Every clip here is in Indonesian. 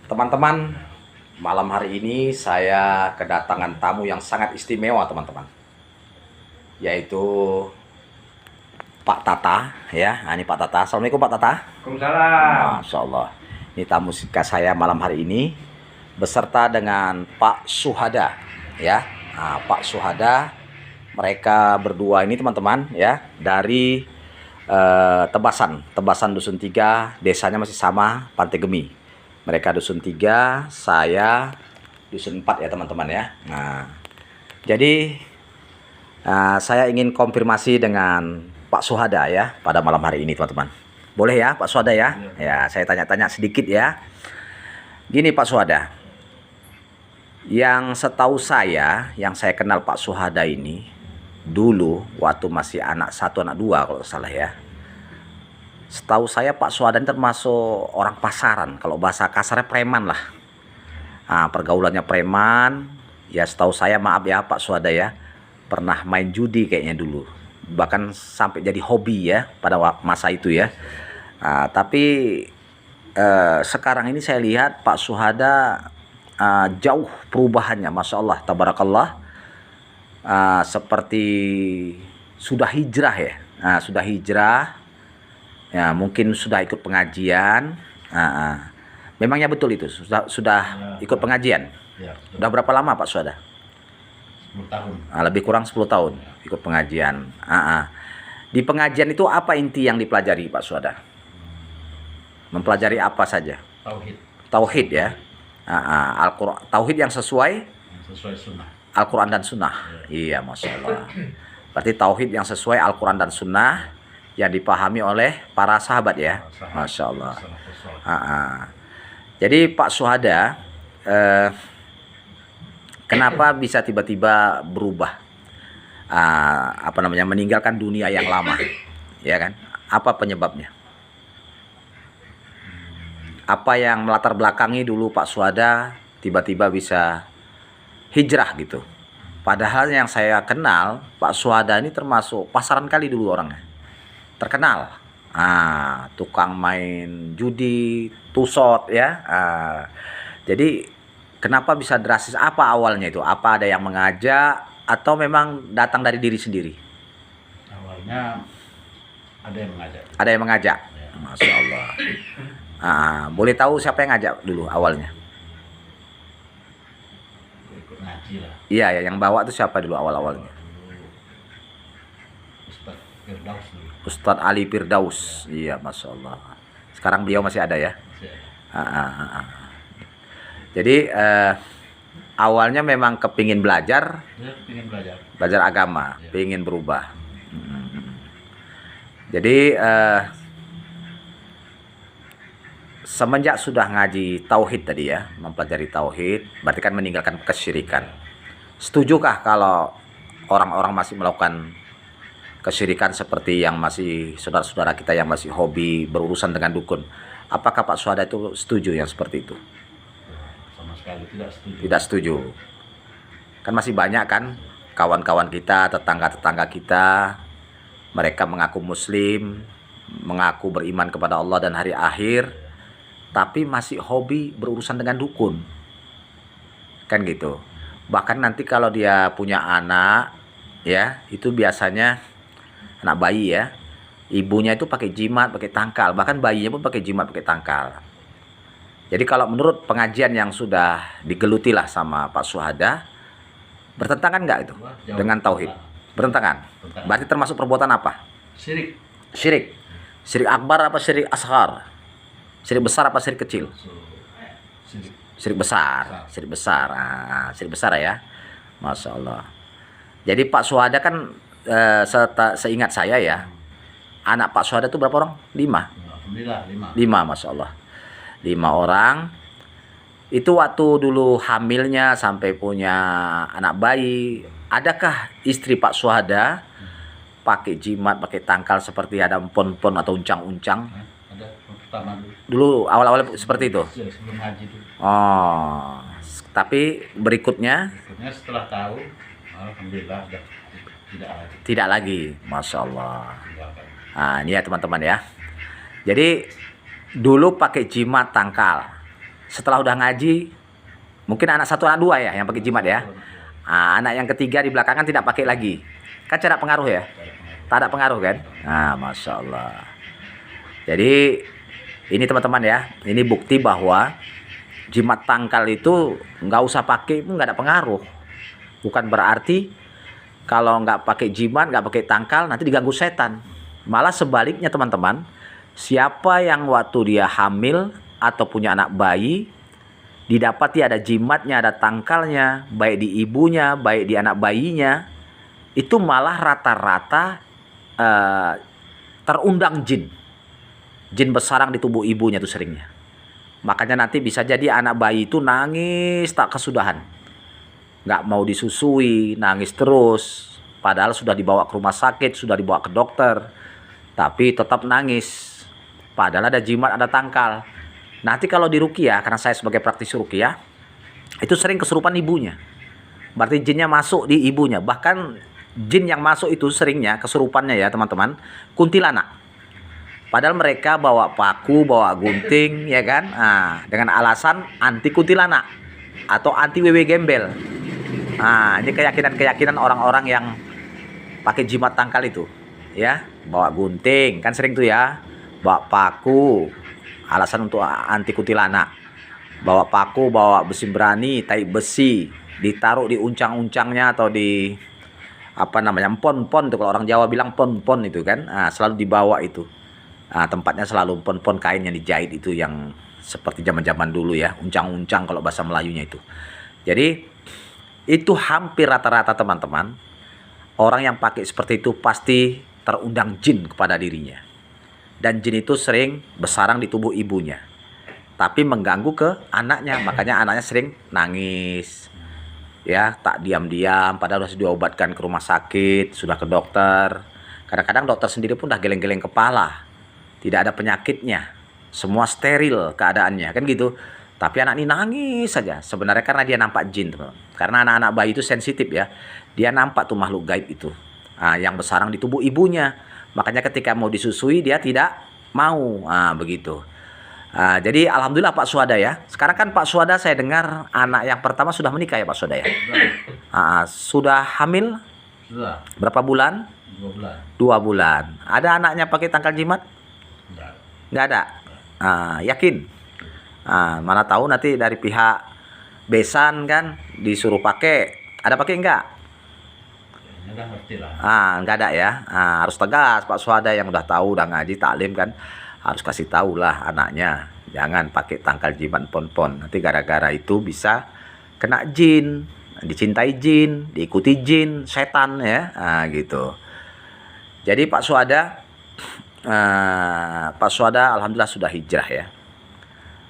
Teman-teman, malam hari ini saya kedatangan tamu yang sangat istimewa, teman-teman. Yaitu Pak Tata, ya. Nah, ini Pak Tata. Assalamualaikum Pak Tata. Waalaikumsalam. Masya Allah. Ini tamu saya malam hari ini beserta dengan Pak Suhada, ya. Nah, Pak Suhada, mereka berdua ini teman-teman, ya, dari Tebasan Dusun 3, desanya masih sama, Pantai Gemi. Mereka Dusun 3, saya Dusun 4 ya teman-teman ya. Nah, jadi saya ingin konfirmasi dengan Pak Suhada ya pada malam hari ini teman-teman. Boleh ya Pak Suhada ya? Ya, saya tanya-tanya sedikit ya. Gini Pak Suhada, yang setahu saya, yang saya kenal Pak Suhada ini dulu waktu masih anak 1 anak 2 kalau salah ya. Setahu saya Pak Suhada termasuk orang pasaran, kalau bahasa kasarnya preman lah. Nah, pergaulannya preman. Ya setahu saya, maaf ya Pak Suhada ya, pernah main judi kayaknya dulu. Bahkan sampai jadi hobi ya pada masa itu ya. Nah, tapi sekarang ini saya lihat Pak Suhada jauh perubahannya, Masya Allah, tabarakallah. Seperti sudah hijrah ya. Nah, sudah hijrah. Ya, mungkin sudah ikut pengajian. Memangnya betul itu? Sudah Ya, ikut pengajian? ya, Udah berapa lama Pak Suhada? 10 tahun. Lebih kurang 10 tahun ikut pengajian. Di pengajian itu apa inti yang dipelajari Pak Suhada? Mempelajari apa saja? Tauhid Tauhid ya. Al-Quran, tauhid yang sesuai yang sesuai sunnah. Al-Quran dan Sunnah. Iya, Masya Allah. Berarti tauhid yang sesuai Al-Quran dan Sunnah yang dipahami oleh para sahabat ya. Masya Allah. Jadi Pak Suhada, kenapa bisa tiba-tiba berubah? Meninggalkan dunia yang lama, ya kan? Apa penyebabnya? Apa yang melatar belakangi dulu Pak Suhada tiba-tiba bisa hijrah gitu? Padahal yang saya kenal Pak Suhada ini termasuk pasaran kali dulu orangnya, terkenal. Tukang main judi, tusot ya. Jadi kenapa bisa drastis? Apa awalnya itu? Apa ada yang mengajak atau memang datang dari diri sendiri? Awalnya ada yang mengajak. Ada yang mengajak. Ya. Masya Allah. Boleh tahu siapa yang ngajak dulu awalnya? Ikut ngaji lah. Iya ya, yang bawa itu siapa dulu awal-awalnya? Ustaz Firdaus dulu. Ustadz Ali Firdaus. Iya, Masya Allah. Sekarang beliau masih ada ya? Masih ada. Jadi awalnya memang kepingin belajar, Dia ingin belajar. belajar agama, Ya. pengen berubah. Jadi semenjak sudah ngaji tauhid tadi ya, mempelajari tauhid, berarti kan meninggalkan kesyirikan. Setujukah kalau orang-orang masih melakukan kesyirikan seperti yang masih saudara-saudara kita yang masih hobi berurusan dengan dukun? Apakah Pak Suhada itu setuju yang seperti itu? Sama sekali tidak setuju. Tidak setuju. Kan masih banyak kan kawan-kawan kita, tetangga-tetangga kita, mereka mengaku muslim, mengaku beriman kepada Allah dan hari akhir, tapi masih hobi berurusan dengan dukun. Kan gitu. Bahkan nanti kalau dia punya anak, ya, itu biasanya anak bayi ya, ibunya itu pakai jimat, pakai tangkal, bahkan bayinya pun pakai jimat, pakai tangkal. Jadi kalau menurut pengajian yang sudah digeluti lah sama Pak Suhada, bertentangan nggak itu Wah, jauh. dengan tauhid? Bertentangan. Berarti termasuk perbuatan apa? Syirik. Syirik. Syirik akbar apa syirik asghar? Syirik besar apa syirik kecil? Syirik. Syirik besar. Syirik besar. Syirik besar ya. Masya Allah. Jadi Pak Suhada kan seingat saya ya, anak Pak Suhada itu berapa orang? 5. Alhamdulillah 5. 5, Masya Allah. 5 orang. Itu waktu dulu hamilnya sampai punya anak bayi, adakah istri Pak Suhada pakai jimat, pakai tangkal seperti ada empon-empon atau uncang-uncang? Ada pertama dulu. Dulu awal-awal seperti itu. Sebelum ngaji dulu. Oh, tapi berikutnya Berikutnya setelah tahu, alhamdulillah sudah tidak lagi. tidak lagi, Masya Allah. Tinggalkan. Ini ya teman-teman ya. Jadi dulu pakai jimat tangkal. setelah udah ngaji, mungkin anak satu anak dua ya yang pakai jimat ya. Anak yang ketiga di belakangan tidak pakai lagi. Kan tidak pengaruh ya? Tak ada pengaruh kan? Masya Allah. Jadi ini teman-teman ya, ini bukti bahwa jimat tangkal itu nggak usah pakai pun nggak ada pengaruh. Bukan berarti kalau nggak pakai jimat, nggak pakai tangkal nanti diganggu setan. Malah sebaliknya teman-teman, siapa yang waktu dia hamil atau punya anak bayi, didapati ada jimatnya, ada tangkalnya, baik di ibunya, baik di anak bayinya, itu malah rata-rata terundang jin. Jin bersarang di tubuh ibunya tuh seringnya. Makanya nanti bisa jadi anak bayi itu nangis tak kesudahan. Nggak mau disusui, nangis terus. Padahal sudah dibawa ke rumah sakit, sudah dibawa ke dokter. Tapi tetap nangis. Padahal ada jimat, ada tangkal. Nanti kalau di ruqyah, karena saya sebagai praktisi ruqyah, itu sering kesurupan ibunya. Berarti jinnya masuk di ibunya. Bahkan jin yang masuk itu seringnya kesurupannya ya teman-teman, kuntilanak. Padahal mereka bawa paku, bawa gunting, ya kan? Dengan alasan anti kuntilanak atau anti wewe gembel. Ini keyakinan-keyakinan orang-orang yang pakai jimat tangkal itu, ya. Bawa gunting, kan sering tuh ya. Bawa paku, alasan untuk anti kuntilanak. Bawa paku, bawa besi berani, tai besi, ditaruh di uncang-uncangnya atau di apa namanya, pon-pon tuh kalau orang Jawa bilang pon-pon itu kan. Selalu dibawa itu. Tempatnya selalu pon-pon kain yang dijahit itu yang seperti zaman-zaman dulu ya, uncang-uncang kalau bahasa Melayunya itu. Jadi itu hampir rata-rata teman-teman, orang yang pakai seperti itu pasti terundang jin kepada dirinya. Dan jin itu sering bersarang di tubuh ibunya, tapi mengganggu ke anaknya. Makanya anaknya sering nangis, ya, tak diam-diam. Padahal sudah diobatkan ke rumah sakit, sudah ke dokter. Kadang-kadang dokter sendiri pun udah geleng-geleng kepala. Tidak ada penyakitnya, semua steril keadaannya, kan gitu. Tapi anak ini nangis saja. Sebenarnya karena dia nampak jin, teman. Karena anak-anak bayi itu sensitif ya. Dia nampak tuh makhluk gaib itu, yang bersarang di tubuh ibunya. Makanya ketika mau disusui dia tidak mau, begitu. Jadi alhamdulillah Pak Suhada ya. Sekarang kan Pak Suhada saya dengar anak yang pertama sudah menikah ya Pak Suhada ya. Sudah hamil? Sudah. Berapa bulan? 2 bulan. 2 bulan. Ada anaknya pakai tangkal jimat? Nggak ada. Yakin? Mana tahu nanti dari pihak besan kan disuruh pakai. Ada pakai enggak? Nggak ngerti lah. Nggak ada ya. Harus tegas Pak Suhada yang udah tahu, udah ngaji taklim kan, harus kasih tahu lah anaknya. Jangan pakai tangkal jimat pon-pon. Nanti gara-gara itu bisa kena jin, dicintai jin, diikuti jin, setan ya. Gitu. Jadi Pak Suhada alhamdulillah sudah hijrah ya.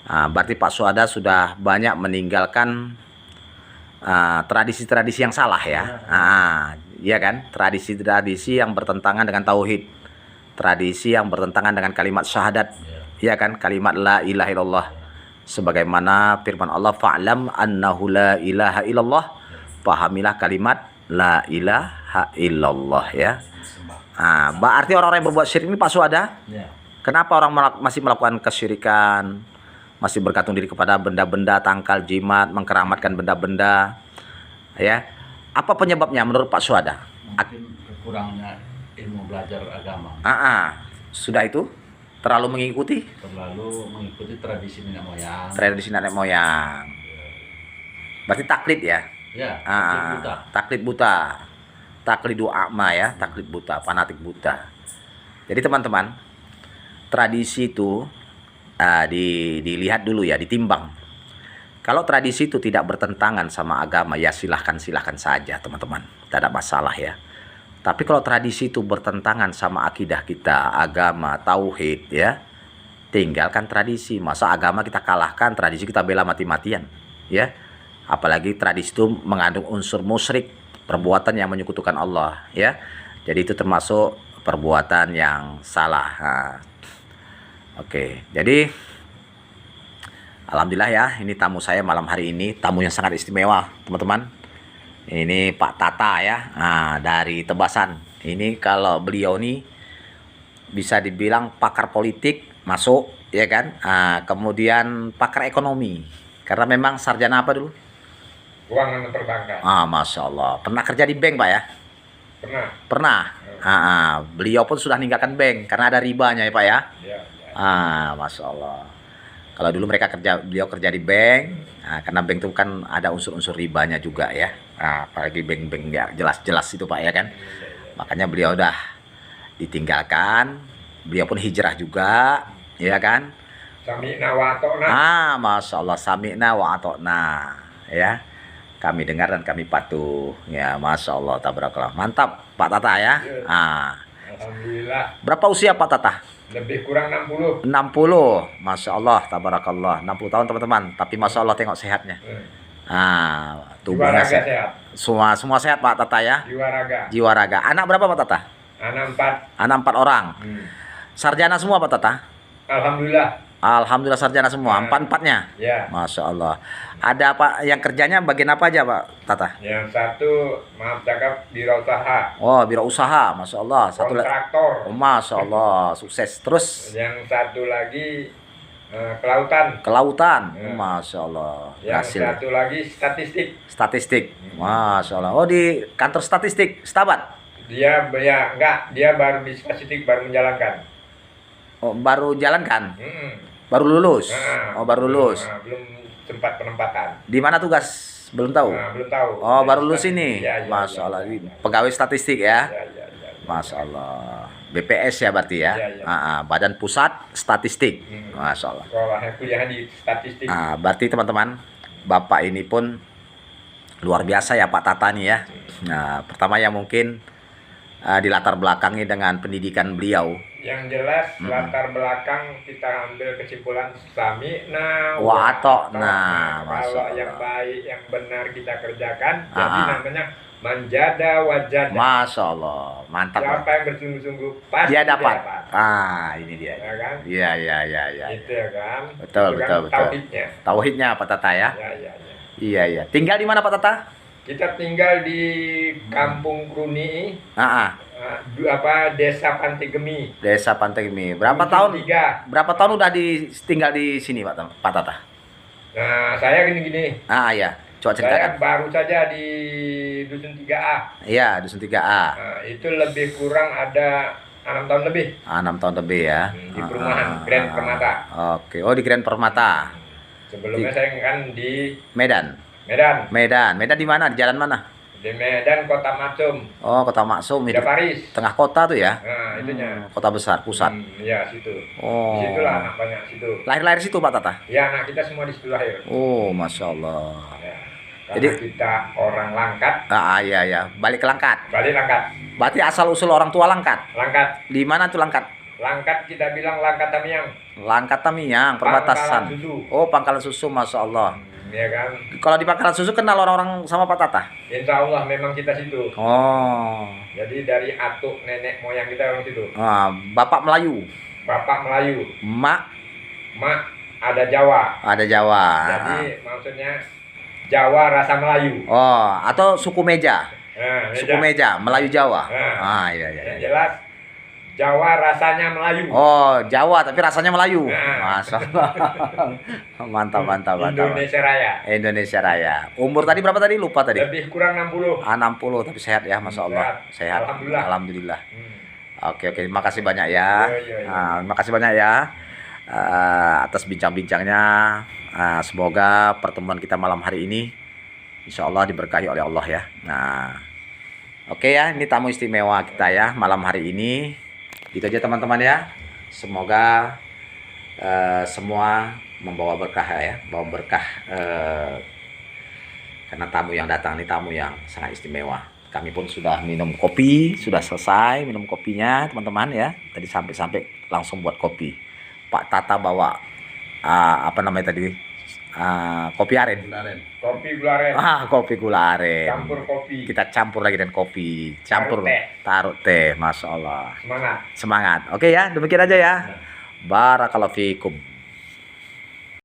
Berarti Pak Suhada sudah banyak meninggalkan tradisi-tradisi yang salah ya. Iya kan? Tradisi-tradisi yang bertentangan dengan tauhid. Tradisi yang bertentangan dengan kalimat syahadat. Iya kan? Kalimat la ilaha illallah. Sebagaimana firman Allah, fa'lam annahu la ilaha illallah. Pahamilah kalimat la ilaha illallah ya. Berarti orang-orang yang berbuat syirik ini Pak Suhada, kenapa orang masih melakukan kesyirikan, masih bergantung diri kepada benda-benda, tangkal jimat, mengkeramatkan benda-benda, ya? Apa penyebabnya menurut Pak Suhada? Mungkin kurangnya ilmu belajar agama. Sudah itu terlalu mengikuti tradisi nenek moyang. Tradisi nenek moyang. Berarti taklid ya? Ya. Taklid buta. Taklidu a'ma ya, taklid buta, fanatik buta. Jadi teman-teman, tradisi itu dilihat dulu ya, ditimbang. Kalau tradisi itu tidak bertentangan sama agama, ya silahkan saja teman-teman, tidak ada masalah ya. Tapi kalau tradisi itu bertentangan sama akidah kita, agama, tauhid ya, tinggalkan tradisi. Masa agama kita kalahkan, tradisi kita bela mati-matian ya. Apalagi tradisi itu mengandung unsur musyrik, perbuatan yang menyekutukan Allah ya. Jadi itu termasuk perbuatan yang salah. Oke. Jadi alhamdulillah ya, ini tamu saya malam hari ini, tamu yang sangat istimewa, teman-teman. Ini Pak Tata ya, dari Tebasan. Ini kalau beliau ini bisa dibilang pakar politik, masuk ya kan? Kemudian pakar ekonomi, karena memang sarjana apa dulu? Keuangan dan perbankan. Masya Allah. Pernah kerja di bank, Pak ya? Pernah. Pernah. Beliau pun sudah meninggalkan bank karena ada ribanya ya, Pak ya? Ya, ya. Masya Allah. Kalau dulu beliau kerja di bank, karena bank itu kan ada unsur-unsur ribanya juga ya. Apalagi bank-bank nggak jelas-jelas itu, Pak ya kan? Makanya beliau udah ditinggalkan. Beliau pun hijrah juga, ya kan? Sami'na wa ata'na. Masya Allah, sami'na wa ata'na, ya. Kami dengar dan kami patuh, ya. Masya Allah, tabarakallah. Mantap, Pak Tata ya. Alhamdulillah. Berapa usia Pak Tata? Lebih kurang 60. 60, Masya Allah, tabarakallah. 60 tahun teman-teman, tapi Masya Allah tengok sehatnya. Jiwa Tubuhnya raga sehat. sehat. Semua sehat Pak Tata ya. Jiwa raga. Jiwa raga. Anak berapa Pak Tata? Anak 4. Anak 4 orang. Sarjana semua Pak Tata? Alhamdulillah. Alhamdulillah sarjana semua, empat-empatnya. Ya. Masya Allah. Ada apa yang kerjanya bagian apa aja Pak Tata? Yang satu, maaf cakap, wirausaha. Oh, biro usaha, Masya Allah. Kontraktor. Masya Allah, sukses. Terus Yang satu lagi kelautan. kelautan, Ya. Masya Allah. Yang Berhasil. satu lagi statistik. Statistik, Masya Allah. Oh, di kantor statistik, Stabat. Dia baru di statistik baru menjalankan. Oh, baru jalan kan? Mm-mm. Baru lulus. Nah, Oh, baru lulus. belum sempat penempatan. Di mana tugas? Belum tahu. Belum tahu. Oh, Jadi baru lulus statistik. ini. Ya, Masya ya, Allah. ya, ya. Pegawai statistik ya. Ya. Masya Allah. BPS ya berarti ya. Ya, ya. Badan Pusat Statistik. Hmm. Masya Allah. Sekolahnya kuliah di statistik. Berarti teman-teman, Bapak ini pun luar biasa ya Pak Tata nih ya. Nah, pertama yang mungkin di latar belakangi dengan pendidikan beliau. Yang jelas latar belakang kita ambil kesimpulan sami'na Wa ata'na. Kalau Masya yang Allah. baik, yang benar kita kerjakan, jadi Ah. namanya manjada wajada. Masya Allah. Mantap. Siapa Pak. yang bersungguh-sungguh pasti Dia dapat. dapat. Ini dia. Ya kan? Iya. Itu ya kan? Betul, Itu kan betul, betul. tauhidnya. Tauhidnya Pak Tata ya. Ya. Iya. Tinggal di mana Pak Tata? Kita tinggal di Kampung Kruni, Desa Pantegemi. Desa Pantegemi. Berapa Dusun tahun? 3. Berapa tahun udah tinggal di sini Pak Tata? Nah, saya gini-gini. Iya. Coba Saya ceritakan. baru saja di Dusun 3A. Iya, Dusun 3A. Nah, itu lebih kurang ada 6 tahun lebih 6 tahun lebih ya. di perumahan Grand Permata. Oke. Oh, di Grand Permata. Sebelumnya saya kan di Medan. Medan. Medan di mana? Di jalan mana? Di Medan Kota Maksum. Oh, Kota Maksum itu. Ada Paris. Tengah kota tuh ya. Nah, itunya. Kota besar, pusat. Ya, situ. Oh. Di situlah anak banyak situ. Lahir situ Pak Tata. Ya, anak kita semua di situ lahir. Oh, Masya Allah. Ya. Karena Jadi- kita orang Langkat, Iya. Balik ke Langkat. balik Langkat. Berarti asal usul orang tua Langkat. Langkat. Di mana tuh Langkat? Langkat kita bilang Langkat Tamiang. Langkat Tamiang, perbatasan. Pangkalan Susu. Oh, Pangkalan Susu, Masya Allah. Ya kan? Kalau di Pangkalan Susu kenal orang-orang sama Pak Tata? Insya Allah memang kita situ. Oh. Jadi dari atuk nenek moyang kita orang situ. Bapak Melayu, Bapak Melayu, Mak mak ada Jawa. ada Jawa. Jadi maksudnya Jawa rasa Melayu. Oh, atau suku Meja. Nah, Suku Meja, Melayu Jawa. Iya. Yang jelas Jawa rasanya Melayu. Oh, Jawa tapi rasanya Melayu. Nah. Masya Allah. Mantap. Indonesia Raya. Indonesia Raya. Umur tadi berapa tadi? Lupa tadi. Lebih kurang 60. 60 tapi sehat ya, Masya Allah. Sehat. Alhamdulillah. Oke. Terima kasih banyak ya. Iya. Terima kasih banyak ya atas bincang-bincangnya. Semoga pertemuan kita malam hari ini Insya Allah diberkahi oleh Allah ya. Nah, oke ya, ini tamu istimewa kita ya malam hari ini. Itu aja teman-teman ya. Semoga semua membawa berkah ya, bawa berkah karena tamu yang datang ini tamu yang sangat istimewa. Kami pun sudah minum kopi, sudah selesai minum kopinya teman-teman ya. Tadi sampai langsung buat kopi. Pak Tata bawa apa namanya tadi? Kopi aren. Kopi gula aren. Kopi gula aren. Campur kopi. Kita campur lagi dengan kopi. Campur. Taruh teh. Masya Allah. Semangat. Semangat. Oke ya, demikian aja ya. Barakallahu fikum.